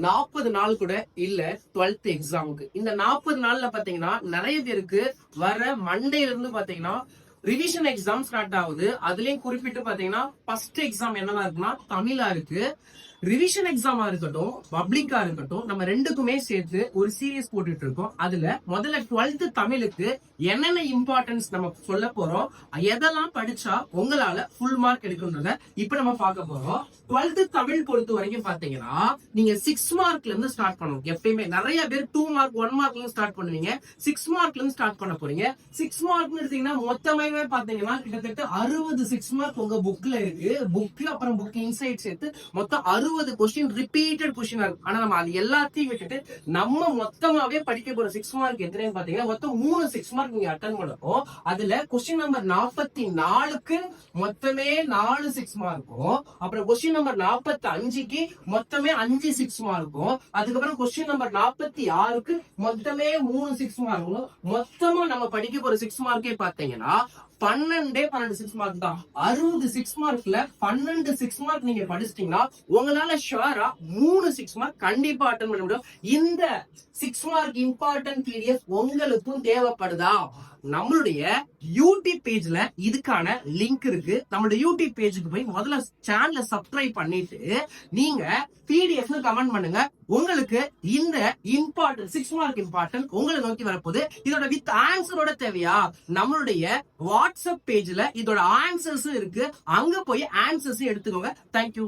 40 நாள் கூட இல்ல 12th எக்ஸாமுக்கு. இந்த 40 நாள்ல பாத்தீங்கன்னா நிறைய பேருக்கு வர மண்டேல இருந்து பாத்தீங்கன்னா ரிவிஷன் எக்ஸாம் ஸ்டார்ட் ஆகுது. அதுலயும் குறிப்பிட்டு பாத்தீங்கன்னா ஃபர்ஸ்ட் எக்ஸாம் என்னவா இருக்குன்னா தமிழா இருக்கு. ரிவிஷன் எக்ஸாமா இருக்கட்டும், பப்ளிக்கா இருக்கட்டும், நம்ம ரெண்டுக்குமே சேர்த்து ஒரு சீரியஸ் போட்டுட்டு இருக்கோம். அதுல முதல்ல 12th தமிழுக்கு என்னென்ன இம்பார்ட்டன்ஸ் நம்ம சொல்ல போறோம், எதெல்லாம் படிச்சா உங்களால ஃபுல் மார்க் எடுக்கணும்ன்றத இப்ப நம்ம பார்க்க போறோம். 12th தமிழ் பொறுத்த வரைக்கும் பாத்தீங்கன்னா நீங்க 6 மார்க்ல இருந்து ஸ்டார்ட் பண்ணணும். எப்பயுமே நிறைய பேர் 2 மார்க் 1 மார்க்ல இருந்து ஸ்டார்ட் பண்ணுவீங்க. 6 மார்க்ல இருந்து ஸ்டார்ட் பண்ண போறீங்க. 6 மார்க்னு எடுத்தீங்கன்னா மொத்தமே பாத்தீங்கன்னா கிட்டத்தட்ட 60 6 மார்க் உங்க புக்ல இருக்கு. புக் அப்புறம் புக் இன்சைட் சேர்த்து மொத்தம் 60 கொஸ்டின் ரிப்பீட்டட் கொஸ்டின் இருக்கும். ஆனா நம்ம அது எல்லாத்தையும் விட்டுட்டு நம்ம மொத்தமாவே படிக்க போற 6 மார்க் எத்தனைன்னு பாத்தீங்கன்னா மொத்தம் 3 6 மார்க் நீங்க அட்டன் பண்ணணும். அதுல கொஸ்டின் நம்பர் 44க்கு மொத்தமே 4 6 மார்க்கும், அப்புறம் கொஸ்டின் நம்பர் 45க்கு மொத்தமே 5 6 மார்க்கும், அதுக்கப்புறம் கொஸ்டின் நம்பர் 46க்கு மொத்தமே 3 6 மார்க்கும். மொத்தமா நம்ம படிக்க போற 6 மார்க்கே பாத்தீங்கன்னா 12 6 மார்க் தான். 60 6 மார்க்ல 12 6 மார்க் நீங்க படிச்சிட்டீங்கன்னா உங்களால ஷுவரா 3 6 மார்க் கண்டிப்பா அட்டன் பண்ண முடியும். இந்த 6 மார்க் இம்பார்ட்டன்ட் பீரியட் உங்களுக்கும் தேவைப்படுதா? நம்மளுடைய யூடியூப் பேஜ்ல இதுக்கான லிங்க் இருக்கு. நம்மளுடைய யூடியூப் பேஜுக்கு போய் முதல்ல சேனலை சப்ஸ்கிரைப் பண்ணிட்டு நீங்க PDF கமெண்ட் பண்ணுங்க. உங்களுக்கு இந்த இம்பார்ட்டன்ட் 6 மார்க் இம்பார்ட்டன்ட் உங்களை நோக்கி வரப்போகுது. இதோட வித் ஆன்சரோட தேவையா? நம்மளுடைய வாட்ஸ்அப் பேஜ்ல இதோட ஆன்சர்ஸ் இருக்கு. அங்க போய் ஆன்சர்ஸ் எடுத்துக்கோங்க. தேங்க்யூ.